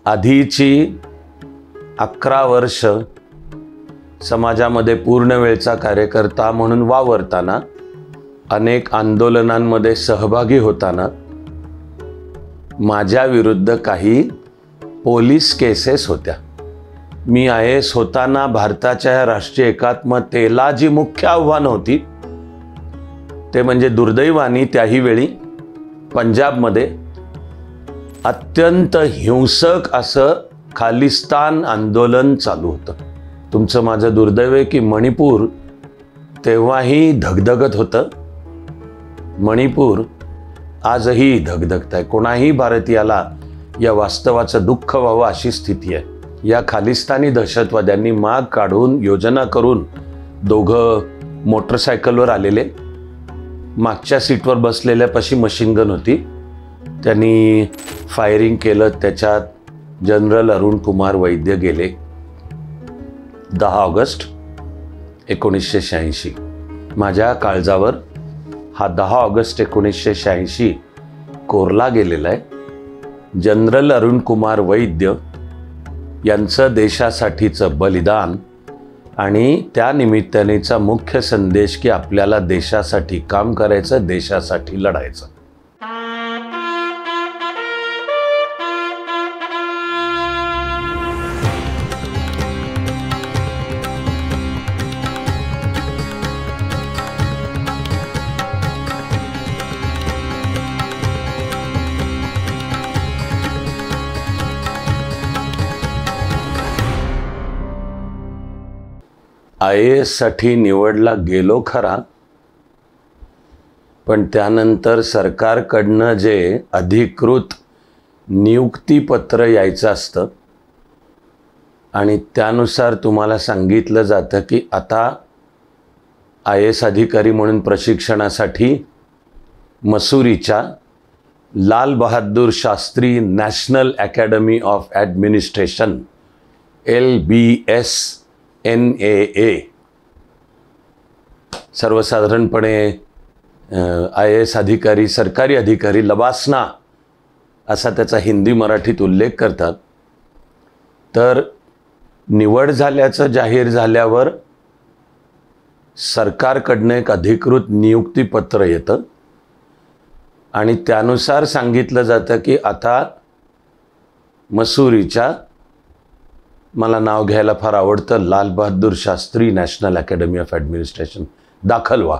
आधीची 11 वर्ष समाजामध्ये पूर्ण वेळचा कार्यकर्ता म्हणून वावरताना, अनेक आंदोलनांमध्ये सहभागी होताना माझ्या विरुद्ध काही पोलीस केसेस होत्या. मी IAS होताना भारताच्या राष्ट्रीय एकात्मतेला जी मुख्य आव्हानं होती ते म्हणजे दुर्दैवाने त्याही वेळी पंजाबमध्ये अत्यंत हिंसक असं खालिस्तान आंदोलन चालू होतं. तुमचं माझं दुर्दैव आहे की मणिपूर तेव्हाही धगधगत होतं. मणिपूर आजही धगधगत आहे. कोणाही भारतीयाला या वास्तवाचं दुःख व्हावं अशी स्थिती आहे. या खालिस्तानी दहशतवाद्यांनी माग काढून योजना करून दोघं मोटरसायकलवर आलेले, मागच्या सीटवर बसलेल्यापाशी मशीन गन होती, त्यांनी फायरिंग केलं. त्याच्यात जनरल अरुण कुमार वैद्य गेले. 10 ऑगस्ट 1986 माझ्या काळजावर हा 10 ऑगस्ट 1986 कोरला गेलेला आहे. जनरल अरुण कुमार वैद्य यांचं देशासाठीचं बलिदान आणि त्या निमित्तानेचा मुख्य संदेश की आपल्याला देशासाठी काम करायचं, देशासाठी लढायचं. IAS साठी निवडला गेलो खरा, पण त्यानंतर सरकारकडनं जे अधिकृत नियुक्तीपत्र यायचं असतं आणि त्यानुसार तुम्हाला सांगितलं जातं की आता IAS अधिकारी म्हणून प्रशिक्षणासाठी मसुरीच्या Lal Bahadur Shastri national academy of administration LBS-NAA सर्वसाधारणपणे IAS अधिकारी, सरकारी अधिकारी लबासना असा त्याचा हिंदी मराठीत उल्लेख करतात. तर निवड झाल्याचं जाहीर झाल्यावर सरकारकडनं एक अधिकृत नियुक्तीपत्र येतं आणि त्यानुसार सांगितलं जातं की आता मसुरीच्या, मला नाव घ्यायला फार आवडतं, Lal Bahadur Shastri national academy of administration दाखल व्हा.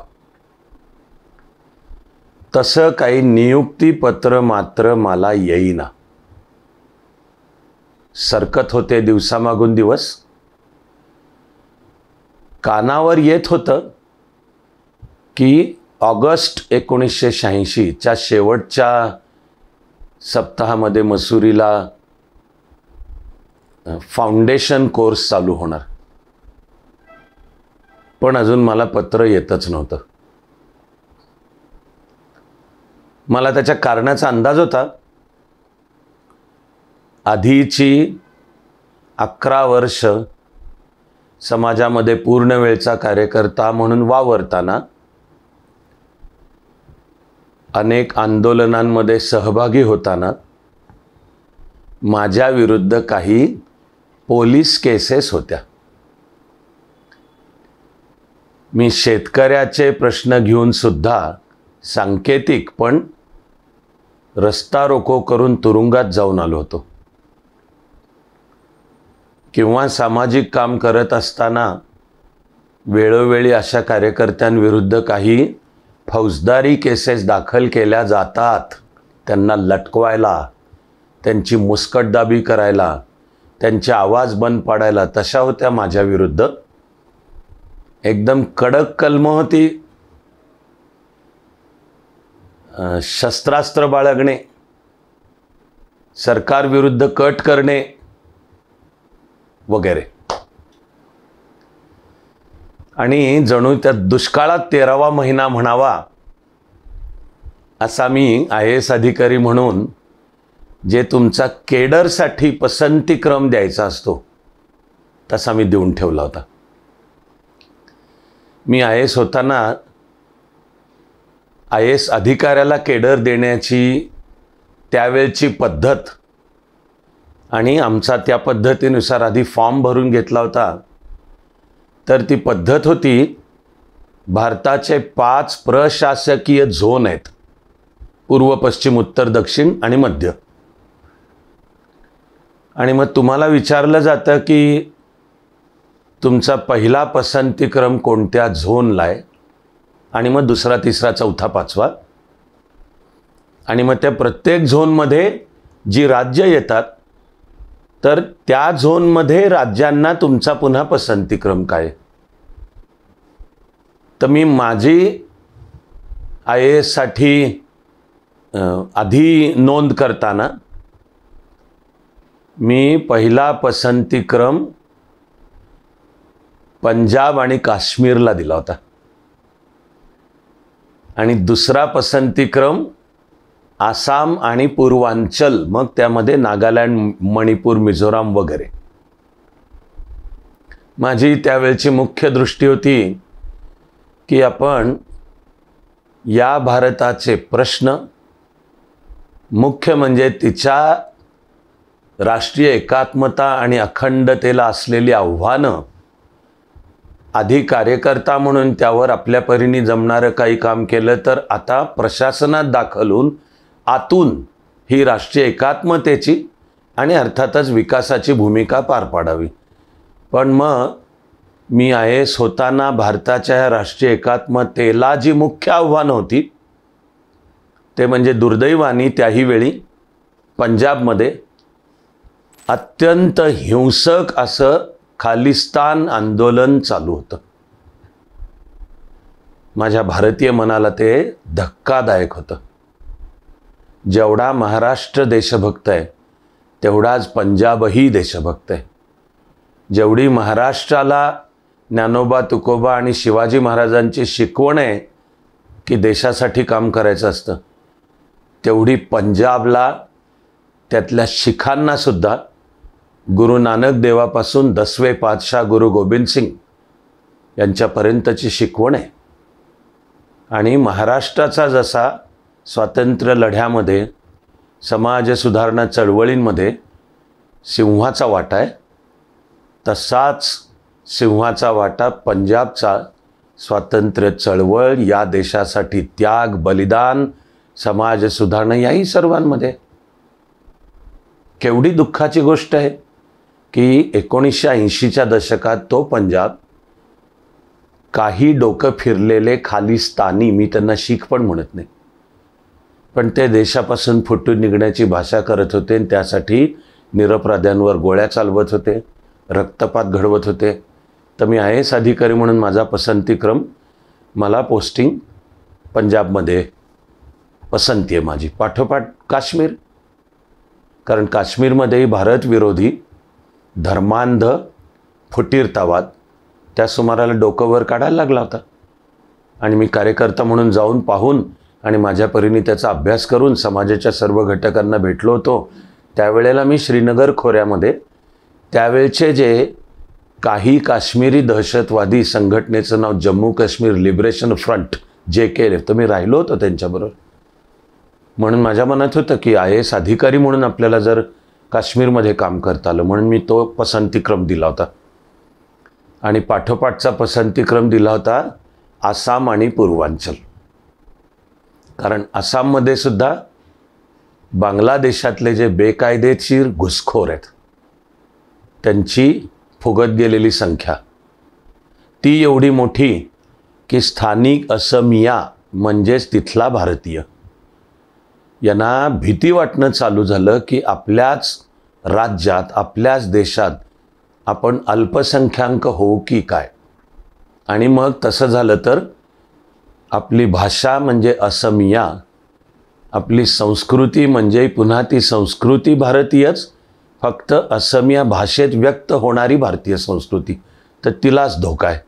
तसं काही नियुक्तीपत्र मात्र मला येईना. सरकत होते दिवसामागून दिवस. कानावर येत होतं की ऑगस्ट 1986च्या शेवटच्या सप्ताहामध्ये मसुरीला फाउंडेशन कोर्स चालू होणार, पण अजून मला पत्र येतच नव्हतं. मला त्याच्या कारणाचा अंदाज होता. आधीची 11 वर्ष समाजामध्ये पूर्ण वेळचा कार्यकर्ता म्हणून वावरताना, अनेक आंदोलनांमध्ये सहभागी होताना माझ्या विरुद्ध काही पोलीस केसेस होत्या. मी शेतकऱ्याचे प्रश्न घेऊन सुद्धा सांकेतिक पण रस्ता रोको करून तुरुंगात जाऊन आलो होतो. किंवा सामाजिक काम करत असताना वेळोवेळी अशा कार्यकर्त्यांविरुद्ध काही फौजदारी केसेस दाखल केल्या जातात, त्यांना लटकवायला, त्यांची मुस्कटदाबी करायला, त्यांचे आवाज बंद पाडायला. तशा होत्या माझ्या विरुद्ध. एकदम कडक कलम होती. शस्त्रास्त्र बाळगणे, सरकार विरुद्ध कट करणे वगैरे. आणि जणू त्या दुष्काळात 13वा महिना म्हणावा असा मी IAS अधिकारी म्हणून जे तुमचा केडरसाठी पसंतीक्रम द्यायचा असतो तसा मी देऊन ठेवला होता. मी IAS होताना IAS अधिकाऱ्याला केडर देण्याची त्यावेळची पद्धत आणि आमचा त्या पद्धतीनुसार आधी फॉर्म भरून घेतला होता. तर ती पद्धत होती, भारताचे 5 प्रशासकीय झोन आहेत, पूर्व, पश्चिम, उत्तर, दक्षिण आणि मध्य. आणि मग तुम्हाला विचारलं जातं की तुमचा पहिला पसंतीक्रम कोणत्या झोनला आहे, आणि मग दुसरा, तिसरा, चौथा, पाचवा. आणि मग त्या प्रत्येक झोनमध्ये जी राज्य येतात, तर त्या झोनमध्ये राज्यांना तुमचा पुन्हा पसंतीक्रम काय. तर मी माझी IAS साठी आधी नोंद करताना मी पहिला पसंतीक्रम पंजाब आणि काश्मीरला दिला होता, आणि दुसरा पसंतीक्रम आसाम आणि पूर्वांचल, मग त्यामध्ये नागालँड, मणिपूर, मिझोराम वगैरे. माझी त्यावेळची मुख्य दृष्टी होती की आपण या भारताचे प्रश्न, मुख्य म्हणजे तिच्या राष्ट्रीय एकात्मता आणि अखंडतेला असलेली आव्हानं, आधी कार्यकर्ता म्हणून त्यावर आपल्या परीने जमणारं काही काम केलं, तर आता प्रशासनात दाखल होऊन आतून ही राष्ट्रीय एकात्मतेची आणि अर्थातच विकासाची भूमिका पार पाडावी. पण मग मी IAS होताना भारताच्या या राष्ट्रीय एकात्मतेला जी मुख्य आव्हानं होती, ते म्हणजे दुर्दैवाने त्याही वेळी पंजाबमध्ये अत्यंत हिंसक असं खालिस्तान आंदोलन चालू होतं. माझ्या भारतीय मनाला ते धक्कादायक होतं. जेवढा महाराष्ट्र देशभक्त आहे, तेवढाच पंजाबही देशभक्त आहे. जेवढी महाराष्ट्राला ज्ञानोबा, तुकोबा आणि शिवाजी महाराजांची शिकवण आहे की देशासाठी काम करायचं असतं, तेवढी पंजाबला, त्यातल्या शिखांना सुद्धा गुरु नानक देवापासून 10वे पातशाह गुरु गोबिंद सिंग यांच्यापर्यंतची शिकवण आहे. आणि महाराष्ट्राचा जसा स्वातंत्र्य लढ्यामध्ये, समाज सुधारणा चळवळींमध्ये सिंहाचा वाटा आहे, तसाच सिंहाचा वाटा पंजाबचा स्वातंत्र्य चळवळ, या देशासाठी त्याग, बलिदान, समाज सुधारणा याही सर्वांमध्ये. केवढी दुःखाची गोष्ट आहे की 1980च्या दशकात तो पंजाब, काही डोकं फिरलेले खालिस्तानी, मी त्यांना शीख पण म्हणत नाही, पण ते देशापासून फुटून निघण्याची भाषा करत होते, आणि त्यासाठी निरपराध्यांवर गोळ्या चालवत होते, रक्तपात घडवत होते. तर मी IAS अधिकारी म्हणून माझा पसंतीक्रम, मला पोस्टिंग पंजाबमध्ये पसंती आहे माझी, पाठोपाठ काश्मीर. कारण काश्मीरमध्येही भारत विरोधी धर्मांध फुटीरतावाद त्या सुमाराला डोकं वर काढायला लागला होता. आणि मी कार्यकर्ता म्हणून जाऊन पाहून आणि माझ्या परीने त्याचा अभ्यास करून समाजाच्या सर्व घटकांना भेटलो होतो. त्यावेळेला मी श्रीनगर खोऱ्यामध्ये त्यावेळचे जे काही काश्मीरी दहशतवादी संघटनेचं नाव Jammu Kashmir liberation front, JKLF, तर मी राहिलो होतो त्यांच्याबरोबर. म्हणून माझ्या मनात होतं की IAS अधिकारी म्हणून आपल्याला जर काश्मीरमध्ये काम करता आलं, म्हणून मी तो पसंतीक्रम दिला होता. आणि पाठोपाठचा पसंतीक्रम दिला होता आसाम आणि पूर्वांचल. कारण आसाममध्ये सुद्धा बांगलादेशातले जे बेकायदेशीर घुसखोर आहेत, त्यांची फुगत गेलेली संख्या ती एवढी मोठी की स्थानिक असमिया म्हणजेच तिथला भारतीय यांना भीती वाटणं चालू झालं की आपल्याच राज्यात, आपल्याच देशात आपण अल्पसंख्याक होऊ की काय. आणि मग तसं झालं तर आपली भाषा म्हणजे असमिया, आपली संस्कृती म्हणजे पुन्हा ती संस्कृती भारतीयच, फक्त असमिया भाषेत व्यक्त होणारी भारतीय संस्कृती, तर तिलाच धोका आहे.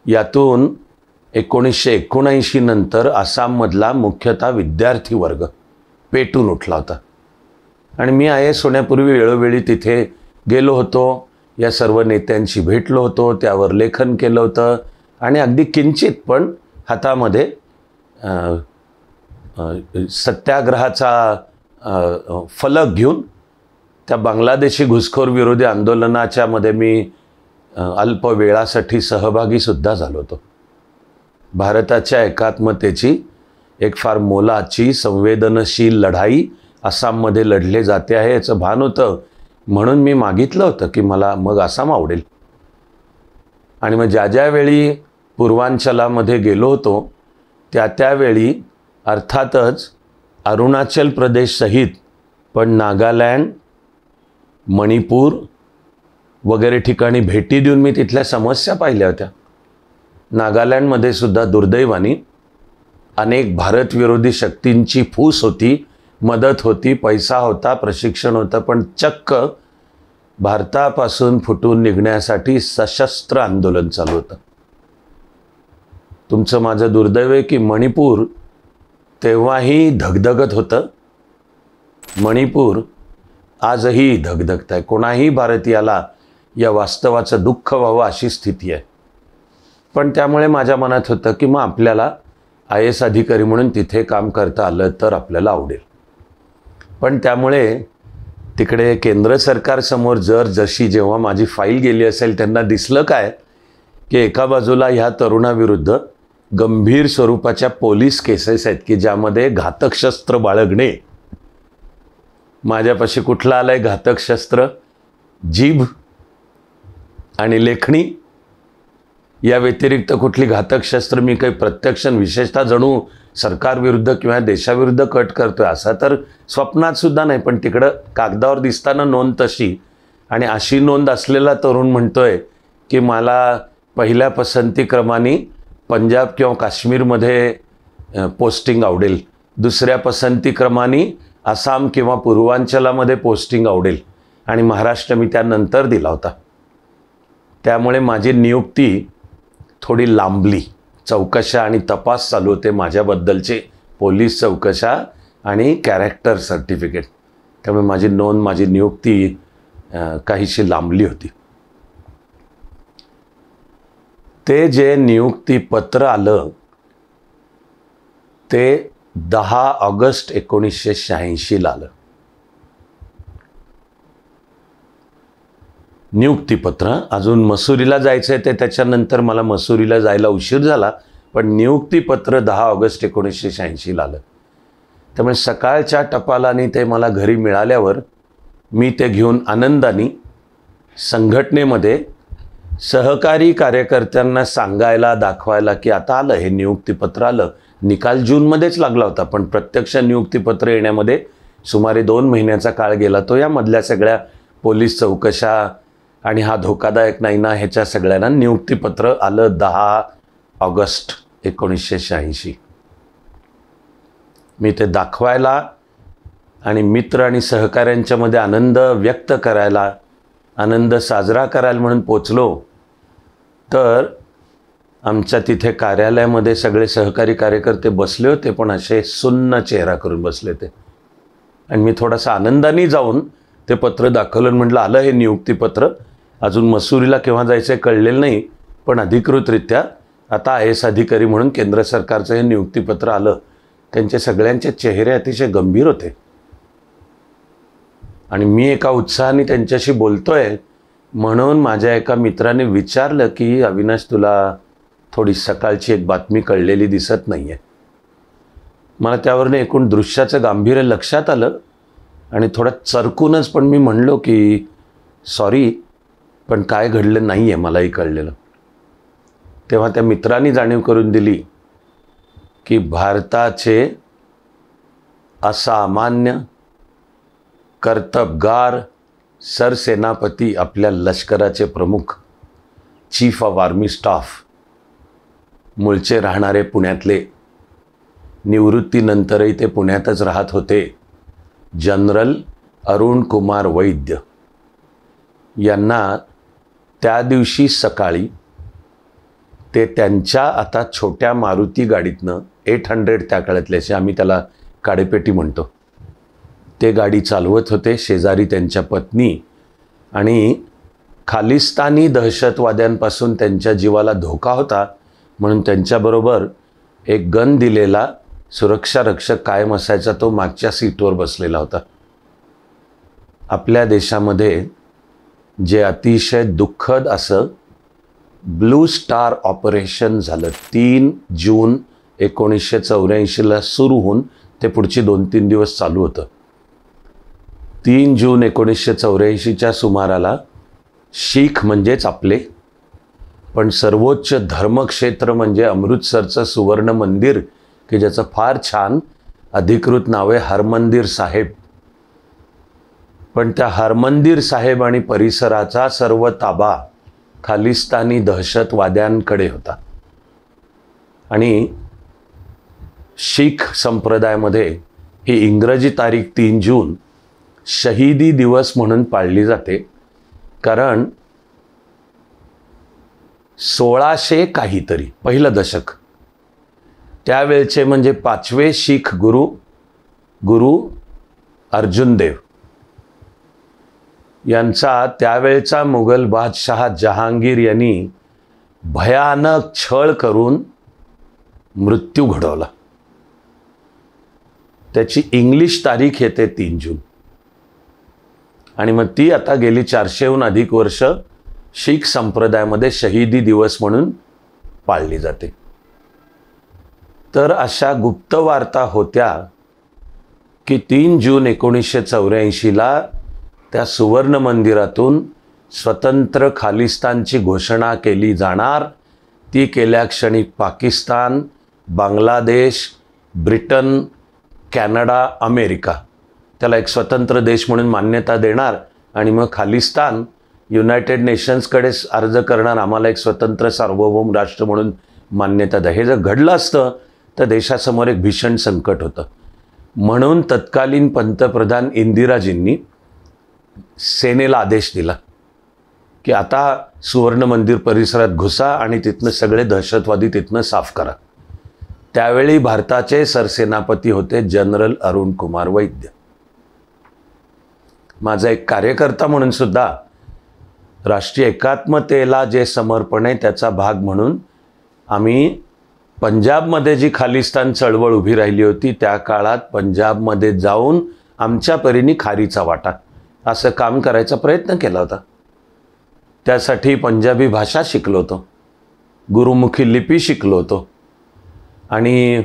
यातून 1979 नंतर आसाममधला मुख्यतः विद्यार्थी वर्ग पेटून उठला होता. आणि मी IAS होण्यापूर्वी वेळोवेळी तिथे गेलो होतो, या सर्व नेत्यांशी भेटलो होतो, त्यावर लेखन केलं होतं, आणि अगदी किंचित पण हातामध्ये सत्याग्रहाचा फलक घेऊन त्या बांगलादेशी घुसखोर विरोधी आंदोलनाच्या मध्ये मी अल्प वेळासाठी सहभागीसुद्धा झालो होतो. भारताच्या एकात्मतेची एक फार मोलाची संवेदनशील लढाई आसाममध्ये लढले जाते आहे याचं भान होतं, म्हणून मी मागितलं होतं की मला मग आसाम आवडेल. आणि मग ज्या वेळी पूर्वांचलामध्ये गेलो होतो त्यावेळी अर्थातच अरुणाचल प्रदेश सहित पण नागालँड, मणिपूर वगैरे ठिकाणी भेटी देऊन मी तिथल्या समस्या पाहिल्या होत्या. नागालँडमध्ये सुद्धा दुर्दैवाने अनेक भारतविरोधी शक्तींची फूस होती, मदत होती, पैसा होता, प्रशिक्षण होतं, पण चक्क भारतापासून फुटून निघण्यासाठी सशस्त्र आंदोलन चालू होतं. तुमचं माझं दुर्दैव आहे की मणिपूर तेव्हाही धगधगत होतं. मणिपूर आजही धगधगत आहे. कोणाही भारतीयाला या वास्तवाचं दुःख व्हावं अशी स्थिती आहे. पण त्यामुळे माझ्या मनात होतं की मग आपल्याला IAS अधिकारी म्हणून तिथे काम करता आलं तर आपल्याला आवडेल. पण त्यामुळे तिकडे केंद्र सरकारसमोर जशी जेव्हा माझी फाईल गेली असेल त्यांना दिसलं काय की एका बाजूला ह्या तरुणाविरुद्ध गंभीर स्वरूपाच्या पोलीस केसेस आहेत की ज्यामध्ये घातक शस्त्र बाळगणे, माझ्यापाशी कुठलं आलंय घातक शस्त्र, जीभ आणि लेखणी, या व्यतिरिक्त कुठली घातक शस्त्र मी काही प्रत्यक्ष विशेषतः जणू सरकारविरुद्ध किंवा देशाविरुद्ध कट करतोय असा तर स्वप्नात सुद्धा नाही. पण तिकडं कागदावर दिसताना नोंद तशी, आणि अशी नोंद असलेला तरुण म्हणतोय की मला पहिल्या पसंती क्रमाने पंजाब किंवा काश्मीरमध्ये पोस्टिंग आवडेल, दुसऱ्या पसंती क्रमाने आसाम किंवा पूर्वांचलामध्ये पोस्टिंग आवडेल, आणि महाराष्ट्र मी त्यानंतर दिला होता. त्यामुळे माझी नियुक्ती थोडी लांबली. चौकशा आणि तपास चालू होते माझ्याबद्दलचे, पोलीस चौकशा आणि कॅरेक्टर सर्टिफिकेट. त्यामुळे माझी नियुक्ती काहीशी लांबली होती. ते जे नियुक्तीपत्र आलं ते 10 ऑगस्ट 1986 आलं. नियुक्तीपत्र. अजून मसुरीला जायचं आहे ते त्याच्यानंतर मला मसुरीला जायला उशीर झाला, पण नियुक्तीपत्र 10 ऑगस्ट 1986 आलं. त्यामुळे सकाळच्या टपालाने ते मला घरी मिळाल्यावर मी ते घेऊन आनंदाने संघटनेमध्ये सहकारी कार्यकर्त्यांना सांगायला, दाखवायला की आता आलं हे नियुक्तीपत्र आलं. निकाल जूनमध्येच लागला होता, पण प्रत्यक्ष नियुक्तीपत्र येण्यामध्ये सुमारे 2 महिन्याचा काळ गेला. तो या मधल्या सगळ्या पोलीस चौकशा आणि हा धोकादायक नाही ना ह्याच्या सगळ्यांना नियुक्तीपत्र आलं 10 ऑगस्ट 1986. मी ते दाखवायला आणि मित्र आणि सहकाऱ्यांच्यामध्ये आनंद व्यक्त करायला, आनंद साजरा करायला म्हणून पोचलो तर आमच्या तिथे कार्यालयामध्ये सगळे सहकारी कार्यकर्ते बसले होते, पण असे सुन्न चेहरा करून बसले होते. आणि मी थोडासा आनंदाने जाऊन ते पत्र दाखवलं, म्हटलं आलं हे नियुक्तीपत्र. अजून मसुरीला केव्हा जायचं कळलेलं नाही, पण अधिकृतरित्या आता IAS अधिकारी म्हणून केंद्र सरकारचं हे नियुक्तीपत्र आलं. त्यांचे सगळ्यांचे चेहरे अतिशय गंभीर होते आणि मी एका उत्साहाने त्यांच्याशी बोलतोय म्हणून माझ्या एका मित्राने विचारलं की अविनाश, तुला थोडी सकाळची एक बातमी कळलेली दिसत नाही आहे. मला त्यावरून एकूण दृश्याचं गांभीर्य लक्षात आलं आणि थोडं चरकूनच पण मी म्हणलो की सॉरी, पण काय घडलं नाही आहे मलाही कळलेलं. तेव्हा त्या मित्रांनी जाणीव करून दिली की भारताचे असामान्य कर्तबगार सरसेनापती, आपल्या लष्कराचे प्रमुख, चीफ ऑफ आर्मी स्टाफ, मूळचे राहणारे पुण्यातले, निवृत्तीनंतरही ते पुण्यातच राहत होते, जनरल अरुण कुमार वैद्य यांना त्या दिवशी सकाळी ते त्यांच्या आता छोट्या मारुती गाडीतनं 800 त्या काळातल्याशी, आम्ही त्याला काडेपेटी म्हणतो, ते गाडी चालवत होते. शेजारी त्यांच्या पत्नी, आणि खालिस्तानी दहशतवाद्यांपासून त्यांच्या जीवाला धोका होता म्हणून त्यांच्याबरोबर एक गन दिलेला सुरक्षा रक्षक कायम असायचा, तो मागच्या सीटवर बसलेला होता. आपल्या देशामध्ये जे अतिशय दुःखद असं ब्लू स्टार ऑपरेशन झालं 3 जून 1984ला सुरू होऊन ते पुढची 2-3 दिवस चालू होतं. 3 जून 1984च्या सुमाराला शीख म्हणजेच आपले, पण सर्वोच्च धर्मक्षेत्र म्हणजे अमृतसरचं सुवर्ण मंदिर, की ज्याचं फार छान अधिकृत नाव आहे हरमंदिर साहेब. पण त्या हरमंदिर साहेब आणि परिसराचा सर्व ताबा खालिस्तानी दहशतवाद्यांकडे होता. आणि शीख संप्रदायामध्ये ही इंग्रजी तारीख 3 जून शहीदी दिवस म्हणून पाळली जाते, कारण 1600 काहीतरी पहिलं दशक, त्यावेळचे म्हणजे 5वे शीख गुरु अर्जुन देव यांचा त्यावेळचा मुघल बादशाह जहांगीर यांनी भयानक छळ करून मृत्यू घडवला. त्याची इंग्लिश तारीख येते 3 जून. आणि मग ती आता गेली 400हून अधिक वर्ष शीख संप्रदायामध्ये शहीदी दिवस म्हणून पाळली जाते. तर अशा गुप्त वार्ता होत्या की 3 जून 1984ला त्या सुवर्ण मंदिरातून स्वतंत्र खालिस्तानची घोषणा केली जाणार. ती केल्याक्षणी Pakistan, Bangladesh, Britain, Canada, America त्याला एक स्वतंत्र देश म्हणून मान्यता देणार आणि मग खालिस्तान युनायटेड नेशन्सकडे अर्ज करणार, आम्हाला एक स्वतंत्र सार्वभौम राष्ट्र म्हणून मान्यता द्या. हे जर घडलं असतं तर देशासमोर एक भीषण संकट होतं. म्हणून तत्कालीन पंतप्रधान इंदिराजींनी सेनेला आदेश दिला की आता सुवर्ण मंदिर परिसरात घुसा आणि तिथनं सगळे दहशतवादी तिथनं साफ करा. त्यावेळी भारताचे सरसेनापती होते जनरल अरुण कुमार वैद्य. माझा एक कार्यकर्ता म्हणून सुद्धा राष्ट्रीय एकात्मतेला जे समर्पण आहे त्याचा भाग म्हणून आम्ही पंजाबमध्ये जी खालिस्तान चळवळ उभी राहिली होती त्या काळात पंजाबमध्ये जाऊन आमच्या परीने खारीचा वाटा असं काम करायचा प्रयत्न केला होता. त्यासाठी पंजाबी भाषा शिकलो होतो, गुरुमुखी लिपी शिकलो होतो आणि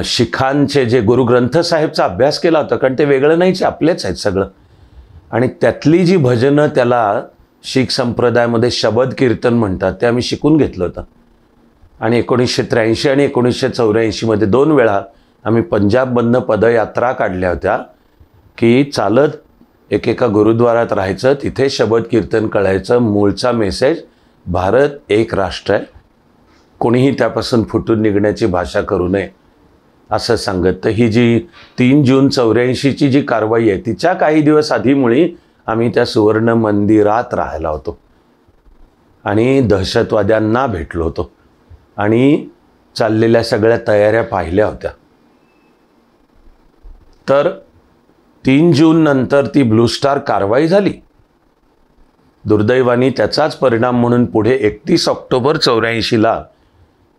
शिखांचे जे गुरुग्रंथ साहेबचा अभ्यास केला होता, कारण ते वेगळं नाहीच, आपलेच आहेत सगळं. आणि त्यातली जी भजनं त्याला शीख संप्रदायामध्ये शबद कीर्तन म्हणतात ते आम्ही शिकून घेतलं होतं. आणि 1983 आणि 1984मध्ये 2 वेळा आम्ही पंजाबमधनं पदयात्रा काढल्या होत्या की चालत एकेका गुरुद्वारात राहायचं, तिथे शबद कीर्तन कळायचं. मूळचा मेसेज भारत एक राष्ट्र आहे, कोणीही त्यापासून फुटून निघण्याची भाषा करू नये असं सांगत. तर ही जी 3 जून 84ची जी कारवाई आहे तिच्या काही दिवस आधीमुळे आम्ही त्या सुवर्ण मंदिरात राहायला होतो आणि दहशतवाद्यांना भेटलो होतो आणि चाललेल्या सगळ्या तयाऱ्या पाहिल्या होत्या. तर 3 जून नंतर ती ब्लू स्टार कारवाई झाली. दुर्दैवाने त्याचाच परिणाम म्हणून पुढे 31 ऑक्टोबर 84ला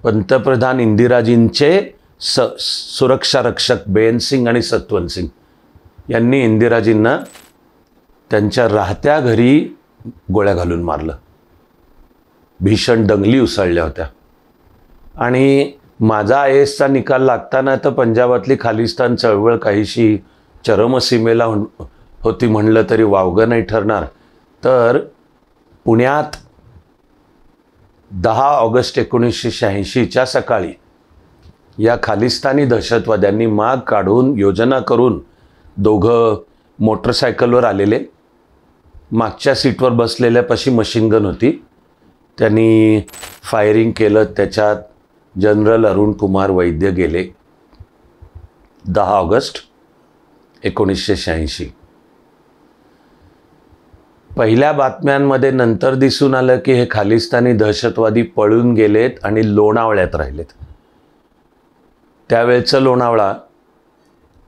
पंतप्रधान इंदिराजींचे सुरक्षा रक्षक बेन सिंग आणि सत्वंत सिंग यांनी इंदिराजींना त्यांच्या राहत्या घरी गोळ्या घालून मारलं. भीषण दंगली उसळल्या होत्या. आणि माझा IASचा निकाल लागताना तर पंजाबातली खालिस्तान चळवळ काहीशी चरमसीमेला होती म्हणलं तरी वावगं नाही ठरणार. तर पुण्यात 10 ऑगस्ट 1986च्या सकाळी या खालिस्तानी दहशतवाद्यांनी माग काढून योजना करून 2 मोटरसायकलवर आलेले, मागच्या सीटवर बसलेल्यापाशी मशीनगन होती, त्यांनी फायरिंग केलं. त्याच्यात जनरल अरुण कुमार वैद्य गेले. 10 ऑगस्ट 1986. पहिल्या बातम्यांमध्ये नंतर दिसून आलं की हे खालिस्तानी दहशतवादी पळून गेलेत आणि लोणावळ्यात राहिलेत. त्यावेळचं लोणावळा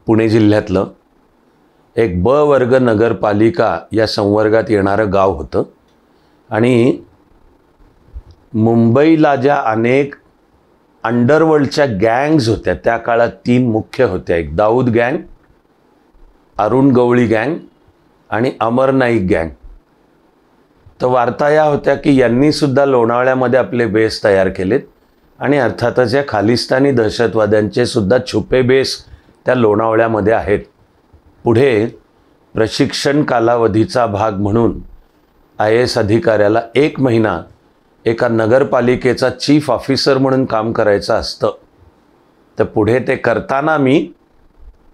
पुणे जिल्ह्यातलं एक ब वर्ग नगरपालिका या संवर्गात येणारं गाव होतं. आणि मुंबईला ज्या अनेक अंडरवर्ल्डच्या गँग्ज होत्या त्या काळात 3 मुख्य होत्या. एक दाऊद गँग, अरुण गवळी गँग आणि अमर नाईक गँग. तर वार्ता या होत्या की यांनी सुद्धा लोणावळ्यामध्ये आपले बेस तयार केलेत आणि अर्थातच या खालिस्तानी दहशतवाद्यांचे सुद्धा छुपे बेस त्या लोणावळ्यामध्ये आहेत. पुढे प्रशिक्षण कालावधीचा भाग म्हणून IAS अधिकाऱ्याला 1 महिना एका नगरपालिकेचा चीफ ऑफिसर म्हणून काम करायचं असतं. तर पुढे ते करताना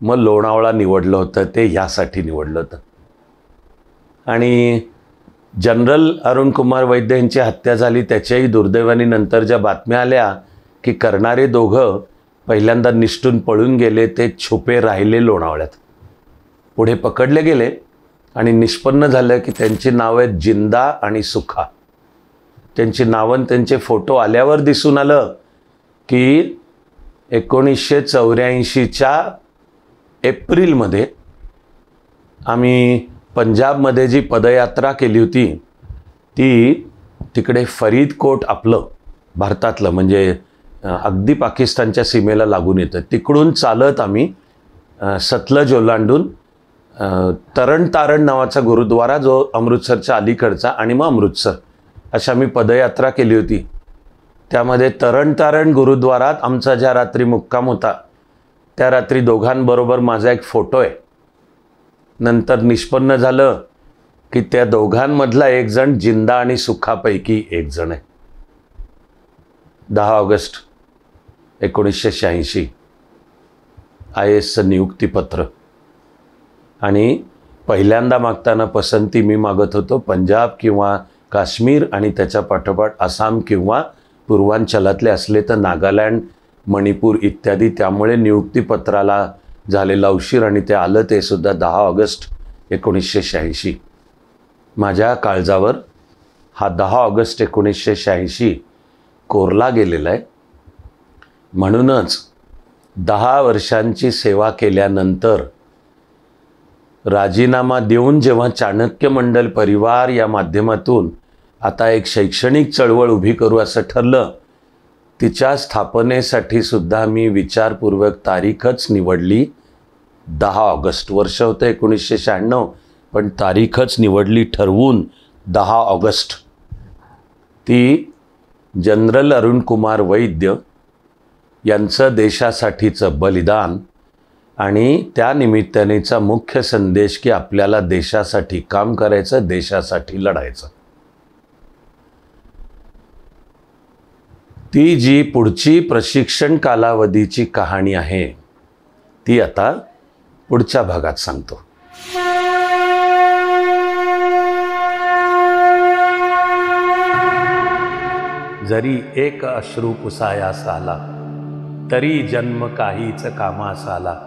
मग लोणावळा निवडलं होतं. ते यासाठी निवडलं होतं. आणि जनरल अरुण कुमार वैद्य यांची हत्या झाली त्याच्याही दुर्दैवाने नंतर ज्या बातम्या आल्या की करणारे दोघं पहिल्यांदा निष्ठून पळून गेले, ते छुपे राहिले लोणावळ्यात. पुढे पकडले गेले आणि निष्पन्न झालं की त्यांची नावं आहेत जिंदा आणि सुखा. त्यांची नावं त्यांचे फोटो आल्यावर दिसून आलं की 1984च्या एप्रिलमध्ये आम्ही पंजाबमध्ये जी पदयात्रा केली होती ती तिकडे फरीदकोट, आपलं भारतातलं म्हणजे अगदी पाकिस्तानच्या सीमेला लागून येतं, तिकडून चालत आम्ही सतलज ओलांडून तरण तारण नावाचा गुरुद्वारा जो अमृतसरच्या अलीकडचा आणि मग अमृतसर अशा आम्ही पदयात्रा केली होती. त्यामध्ये तरण तारण गुरुद्वारात आमचा ज्या रात्री मुक्काम होता त्या रात्री दोघांबरोबर माझा एक फोटो आहे. नंतर निष्पन्न झालं की त्या दोघांमधला एक जण जिंदा आणि सुखापैकी एक जण आहे. 10 ऑगस्ट 1986 IASचं नियुक्तीपत्र. आणि पहिल्यांदा मागताना पसंती मी मागत होतो पंजाब किंवा काश्मीर आणि त्याच्या पाठोपाठ आसाम किंवा पूर्वांचलातले असले तर नागालँड, मणिपूर इत्यादी. त्यामुळे नियुक्तीपत्राला झालेला उशीर आणि ते आलं ते सुद्धा 10 ऑगस्ट 1986. माझ्या काळजावर हा 10 ऑगस्ट 1986 कोरला गेलेला आहे. म्हणूनच 10 वर्षांची सेवा केल्यानंतर राजीनामा देऊन जेव्हा चाणक्य मंडल परिवार या माध्यमातून आता एक शैक्षणिक चळवळ उभी करू असं ठरलं, तिच्या स्थापनेसाठी सुद्धा मी विचारपूर्वक तारीखच निवडली 10 ऑगस्ट. वर्ष होतं 1996, पण तारीखच निवडली ठरवून 10 ऑगस्ट. ती जनरल अरुण कुमार वैद्य यांचं देशासाठीचं बलिदान आणि त्या निमित्तानेचा मुख्य संदेश की आपल्याला देशासाठी काम करायचं, देशासाठी लढायचं. ती जी पुढची प्रशिक्षण कालावधीची कहाणी आहे ती आता पुढच्या भागात सांगतो. जरी एक अश्रू पुसायास आला, तरी जन्म काहीच कामास आला.